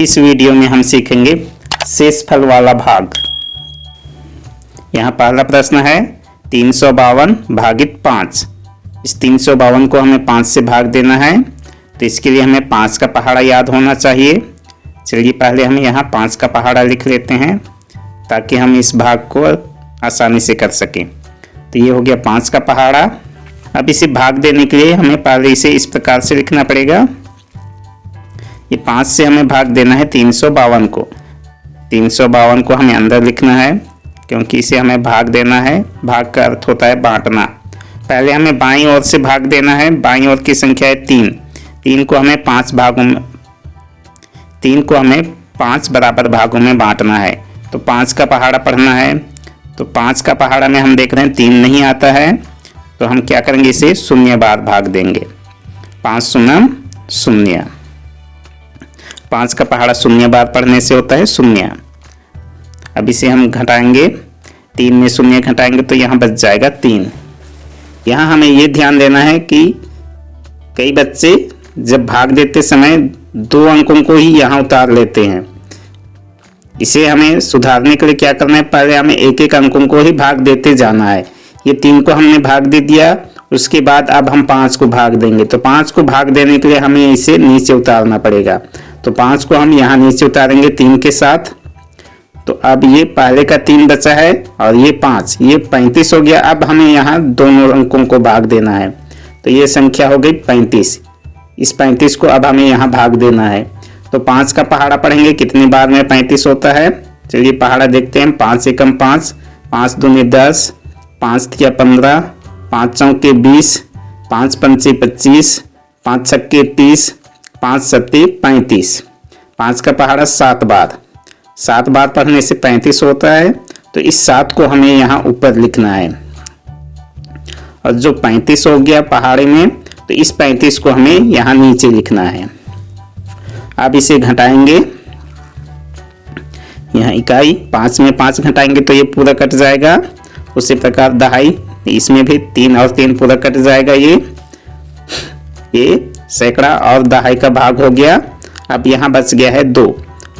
इस वीडियो में हम सीखेंगे शेषफल वाला भाग। यहाँ पहला प्रश्न है 352 भागित 5। इस 352 को हमें 5 से भाग देना है, तो इसके लिए हमें 5 का पहाड़ा याद होना चाहिए। चलिए पहले हम यहाँ 5 का पहाड़ा लिख लेते हैं ताकि हम इस भाग को आसानी से कर सकें। तो ये हो गया 5 का पहाड़ा। अब इसे भाग देने के लिए हमें पहले इसे इस प्रकार से लिखना पड़ेगा। ये 5 से हमें भाग देना है 352 को। 352 को हमें अंदर लिखना है क्योंकि इसे हमें भाग देना है। भाग का अर्थ होता है बांटना। पहले हमें बाईं ओर से भाग देना है। बाईं ओर की संख्या है 3। 3 को हमें 5 बराबर भागों में बांटना है। तो 5 का पहाड़ा पढ़ना है। तो 5 का पहाड़ा में हम देख रहे हैं 3 नहीं आता है, तो हम क्या करेंगे, इसे 0 बार भाग देंगे। 5 शून्य 0। 5 का पहाड़ा 0 बार पढ़ने से होता है 0। अब इसे हम घटाएंगे, 3 में 0 घटाएंगे तो यहाँ बच जाएगा 3। यहाँ हमें ये ध्यान देना है कि कई बच्चे जब भाग देते समय 2 अंकों को ही यहाँ उतार लेते हैं। इसे हमें सुधारने के लिए क्या करना है, पहले हमें एक एक अंकों को ही भाग देते जाना है। ये 3 को हमने भाग दे दिया, उसके बाद अब हम 5 को भाग देंगे। तो 5 को भाग देने के लिए हमें इसे नीचे उतारना पड़ेगा। तो 5 को हम यहाँ नीचे उतारेंगे 3 के साथ। तो अब ये पहले का 3 बचा है और ये 5, ये 35 हो गया। अब हमें यहाँ दोनों अंकों को भाग देना है। तो ये संख्या हो गई 35। इस 35 को अब हमें यहाँ भाग देना है। तो 5 का पहाड़ा पढ़ेंगे, कितनी बार में 35 होता है। चलिए पहाड़ा देखते हैं। 5 एकम 5, 5 दूनी 10, 5 तिया 15, 5 चौके 20, 5 पंचे 25, 5 छक्के 30, 5 सत्ते 35। 5 का पहाड़ा 7 बार। 7 बार पढ़ने से 35 होता है। तो इस 7 को हमें यहाँ ऊपर लिखना है। और जो 35 हो गया पहाड़े में, तो इस 35 को हमें यहाँ नीचे लिखना है। अब इसे घटाएंगे। यहाँ इकाई 5 में 5 घटाएंगे तो ये पूरा कट जाएगा। उसी प्रकार दहाई, इसमें भी 3 और 3 पूरा कट जाएगा। ये सैकड़ा और दहाई का भाग हो गया। अब यहाँ बच गया है 2।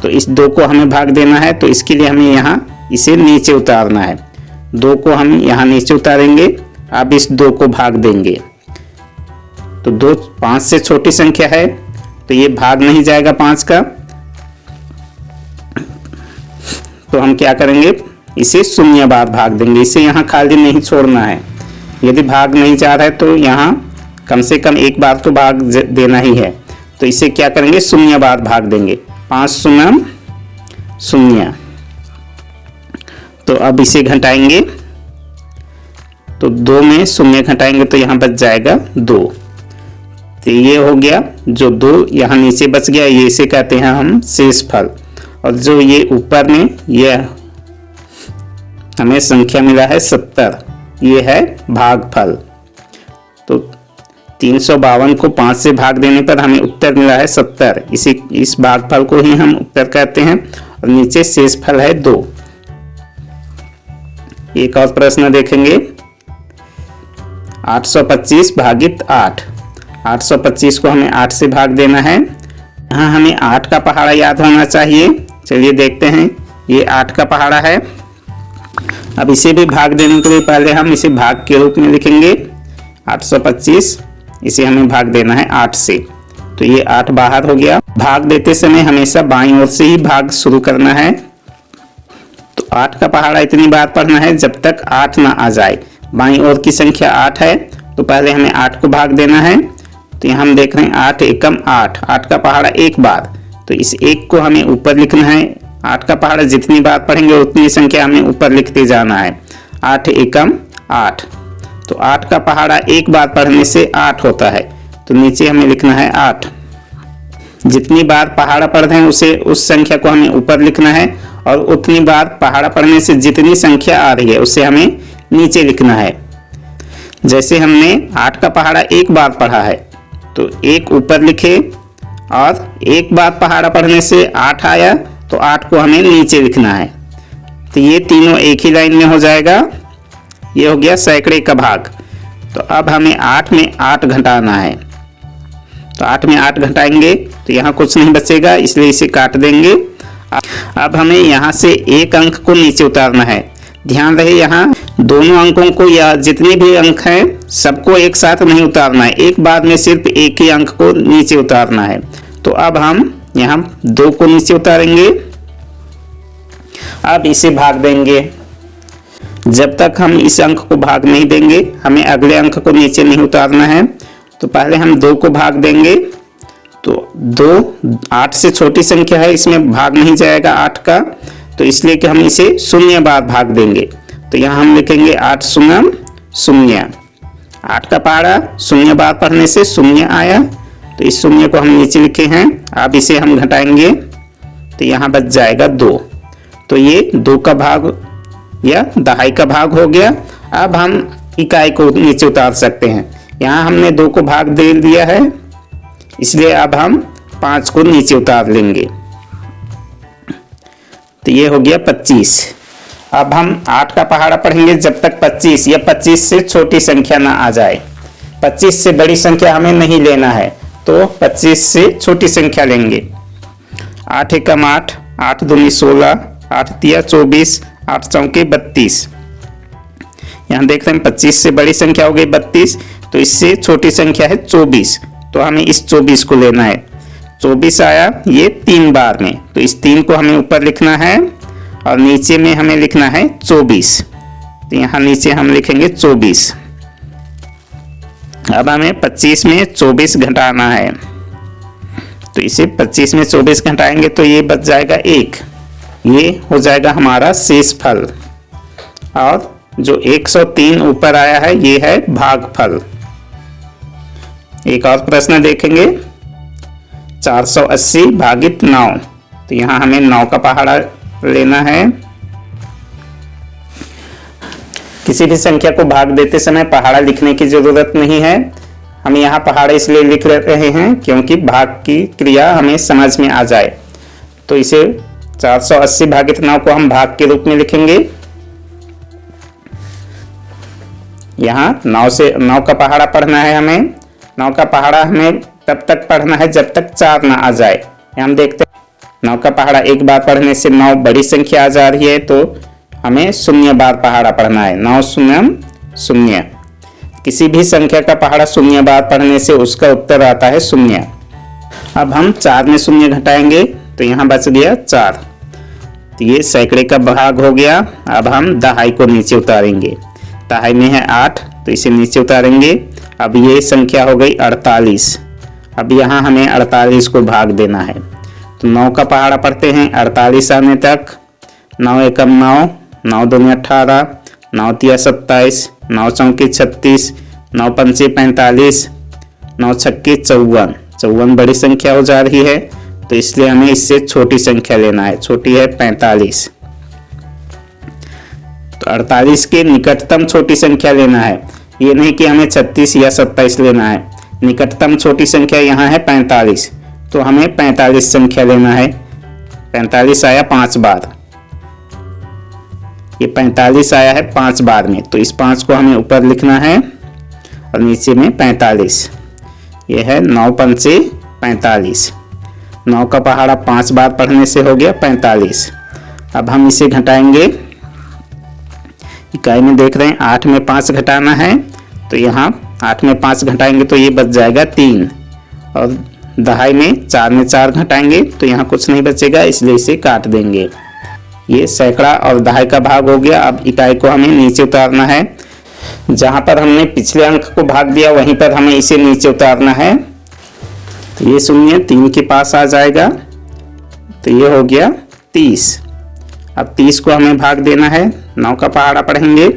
तो इस 2 को हमें भाग देना है। तो इसके लिए हमें यहाँ इसे नीचे उतारना है। 2 को हम यहाँ नीचे उतारेंगे। अब इस 2 को भाग देंगे। तो 2 5 से छोटी संख्या है, तो ये भाग नहीं जाएगा 5 का। तो हम क्या करेंगे, इसे 0 बार भाग देंगे। इसे यहाँ खाली नहीं छोड़ना है। यदि भाग नहीं जा रहा है तो यहाँ कम से कम एक बार तो भाग देना ही है। तो इसे क्या करेंगे, 0 बार भाग देंगे। 5 शून्य 0। तो अब इसे घटाएंगे। तो 2 में 0 घटाएंगे तो यहाँ बच जाएगा 2। तो ये हो गया। जो 2 यहाँ नीचे बच गया, ये इसे कहते हैं हम शेषफल। और जो ये ऊपर में ये हमें संख्या मिला है 70, ये है भागफल। तो 352 को 5 से भाग देने पर हमें उत्तर मिला है 70। इस भागफल को ही हम उत्तर कहते हैं। और नीचे शेषफल है 2। एक और प्रश्न देखेंगे। 825 भागित 8। 825 को हमें 8 से भाग देना है। यहाँ हमें 8 का पहाड़ा याद होना चाहिए। चलिए देखते हैं। ये 8 का पहाड़ा है। अब इसे भी भाग देने के लिए पहले हम इसे भाग के रूप में लिखेंगे। 825, इसे हमें भाग देना है 8 से। तो ये 8 बाहर हो गया। भाग देते समय हमेशा बाईं ओर से ही भाग शुरू करना है। तो 8 का पहाड़ा इतनी बार पढ़ना है जब तक 8 ना आ जाए। बाईं ओर की संख्या 8 है, तो पहले हमें 8 को भाग देना है। तो यहाँ हम देख रहे हैं 8 एकम 8। 8 का पहाड़ा 1 बार। तो इस 1 को हमें ऊपर लिखना है। 8 का पहाड़ा जितनी बार पढ़ेंगे उतनी संख्या हमें ऊपर लिखते जाना है। 8 एकम 8। तो 8 का पहाड़ा 1 बार पढ़ने से 8 होता है। तो नीचे हमें लिखना है 8। जितनी बार पहाड़ा पढ़ रहे हैं उस संख्या को हमें ऊपर लिखना है। और उतनी बार पहाड़ा पढ़ने से जितनी संख्या आ रही है उसे हमें नीचे लिखना है। जैसे हमने 8 का पहाड़ा 1 बार पढ़ा है, तो 1 ऊपर लिखे। और 1 बार पहाड़ा पढ़ने से 8 आया, तो 8 को हमें नीचे लिखना है। तो ये तीनों एक ही लाइन में हो जाएगा। ये हो गया सैकड़े का भाग। तो अब हमें 8 में 8 घटाना है। तो 8 में 8 घटाएंगे तो यहाँ कुछ नहीं बचेगा, इसलिए इसे काट देंगे। अब हमें यहाँ से एक अंक को नीचे उतारना है। ध्यान रहे यहाँ दोनों अंकों को या जितने भी अंक हैं सबको एक साथ नहीं उतारना है, एक बार में सिर्फ एक ही अंक को नीचे उतारना है। तो अब हम यहाँ 2 को नीचे उतारेंगे। अब इसे भाग देंगे। जब तक हम इस अंक को भाग नहीं देंगे हमें अगले अंक को नीचे नहीं उतारना है। तो पहले हम 2 को भाग देंगे। तो 2 8 से छोटी संख्या है, इसमें भाग नहीं जाएगा 8 का, तो इसलिए कि हम इसे शून्य बार भाग देंगे। तो यहाँ हम लिखेंगे 8 शून्य शून्य। 8 का पहाड़ा शून्य बार पढ़ने से शून्य आया, तो इस शून्य को हम नीचे लिखे हैं। अब इसे हम घटाएंगे तो यहाँ बच जाएगा 2। तो ये 2 का भाग या दहाई का भाग हो गया। अब हम इकाई को नीचे उतार सकते हैं। यहाँ हमने 2 को भाग दे दिया है, इसलिए अब हम 5 को नीचे उतार लेंगे। तो ये हो गया 25। अब हम 8 का पहाड़ा पढ़ेंगे जब तक 25 या 25 से छोटी संख्या ना आ जाए। 25 से बड़ी संख्या हमें नहीं लेना है, तो 25 से छोटी संख्या लेंगे। 8 एकम 8, 8 दूनी 16, 8 तिया 24, 8 चौके 32। यहाँ देख रहे हैं 25 से बड़ी संख्या हो गई 32, तो इससे छोटी संख्या है 24, तो हमें इस 24 को लेना है। 24 आया ये 3 बार में, तो इस 3 को हमें ऊपर लिखना है और नीचे में हमें लिखना है 24। तो यहाँ नीचे हम लिखेंगे 24। अब हमें 25 में 24 घटाना है, तो इसे 25 में 24 घटाएंगे तो ये बच जाएगा 1। ये हो जाएगा हमारा शेष फल। और जो 103 ऊपर आया है ये है भागफल। एक और प्रश्न देखेंगे, 480 भागित 9। तो यहाँ हमें 9 का पहाड़ा लेना है। किसी भी संख्या को भाग देते समय पहाड़ा लिखने की जरूरत नहीं है। हम यहाँ पहाड़ा इसलिए लिख रहे हैं क्योंकि भाग की क्रिया हमें समझ में आ जाए। तो इसे 480 भागित 9 को हम भाग के रूप में लिखेंगे। यहाँ 9 का पहाड़ा पढ़ना है हमें। 9 का पहाड़ा हमें तब तक पढ़ना है जब तक 4 ना आ जाए। हम देखते हैं 9 का पहाड़ा एक बार पढ़ने से 9 बड़ी संख्या आ जा रही है, तो हमें 0 बार पहाड़ा पढ़ना है। 9 शून्य शून्य। किसी भी संख्या का पहाड़ा 0 बार पढ़ने से उसका उत्तर आता है 0। अब हम 4 में 0 घटाएंगे तो यहाँ बच गया 4। तो ये सैकड़े का भाग हो गया। अब हम दहाई को नीचे उतारेंगे। दहाई में है 8, तो इसे नीचे उतारेंगे। अब ये संख्या हो गई 48। अब यहाँ हमें 48 को भाग देना है। तो 9 का पहाड़ा पढ़ते हैं 48 आने तक। 9 एकम 9, 9 दूनी 18, 9 तिया 27, 9 चौकी 36, 9 पंचे 45, 9 छक्के 54। 54 बड़ी संख्या हो जा रही है, तो इसलिए हमें इससे छोटी संख्या लेना है। छोटी है 45। तो 48 के निकटतम छोटी संख्या लेना है। ये नहीं कि हमें 36 या 27 लेना है। निकटतम छोटी संख्या यहाँ है 45, तो हमें 45 संख्या लेना है। 45 आया 5 बार। ये 45 आया है 5 बार में, तो इस 5 को हमें ऊपर लिखना है और नीचे में 45। ये है 9 पंचे 45। 9 का पहाड़ा 5 बार पढ़ने से हो गया 45। अब हम इसे घटाएंगे। इकाई में देख रहे हैं 8 में 5 घटाना है, तो यहाँ 8 में 5 घटाएंगे तो ये बच जाएगा 3। और दहाई में 4 में 4 घटाएंगे तो यहाँ कुछ नहीं बचेगा, इसलिए इसे काट देंगे। ये सैकड़ा और दहाई का भाग हो गया। अब इकाई को हमें नीचे उतारना है। जहाँ पर हमने पिछले अंक को भाग दिया वहीं पर हमें इसे नीचे उतारना है। तो ये 0 3 के पास आ जाएगा, तो ये हो गया 30। अब 30 को हमें भाग देना है। 9 का पहाड़ा पढ़ेंगे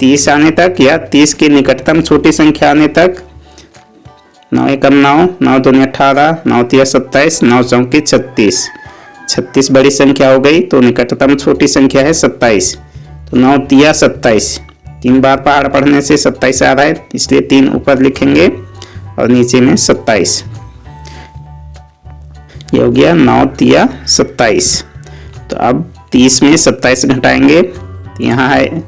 30 आने तक या 30 की निकटतम छोटी संख्या आने तक। 9 एकम 9, 9 दूनी 18, 9 तिया 27, 9 चौकी 36। 36 बड़ी संख्या हो गई, तो निकटतम छोटी संख्या है 27। तो 9 तिया 27। 3 बार पहाड़ पढ़ने से 27 आ रहा है, इसलिए 3 ऊपर लिखेंगे और नीचे में 27। ये हो गया 9 तिया 27। तो अब 30 में 27 घटाएंगे। यहाँ है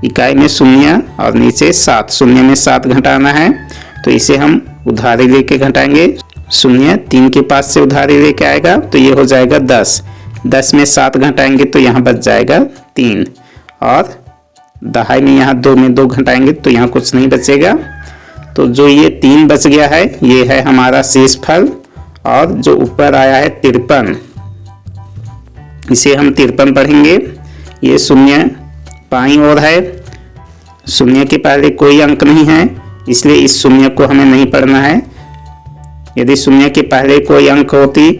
इकाई में 0 और नीचे 7। 0 में 7 घटाना है, तो इसे हम उधारी लेके घटाएंगे। शून्य 3 के पास से उधारी लेके आएगा तो ये हो जाएगा 10। 10 में 7 घटाएंगे तो यहाँ बच जाएगा 3, और दहाई में यहाँ 2 में 2 घटाएंगे तो यहाँ कुछ नहीं बचेगा। तो जो ये 3 बच गया है ये है हमारा शेष फल। और जो ऊपर आया है 53, इसे हम 53 पढ़ेंगे। ये शून्य बाईं ओर है, शून्य के पहले कोई अंक नहीं है, इसलिए इस शून्य को हमें नहीं पढ़ना है। यदि शून्य के पहले कोई अंक होती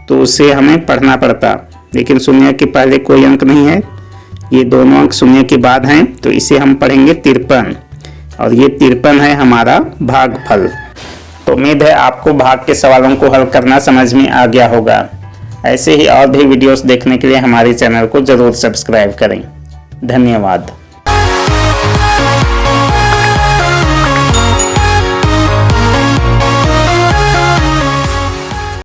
तो उसे हमें पढ़ना पड़ता, लेकिन शून्य के पहले कोई अंक नहीं है, ये दोनों अंक शून्य के बाद हैं, तो इसे हम पढ़ेंगे 53, और ये 53 है हमारा भागफल। तो उम्मीद है आपको भाग के सवालों को हल करना समझ में आ गया होगा। ऐसे ही और भी वीडियोस देखने के लिए हमारे चैनल को जरूर सब्सक्राइब करें। धन्यवाद।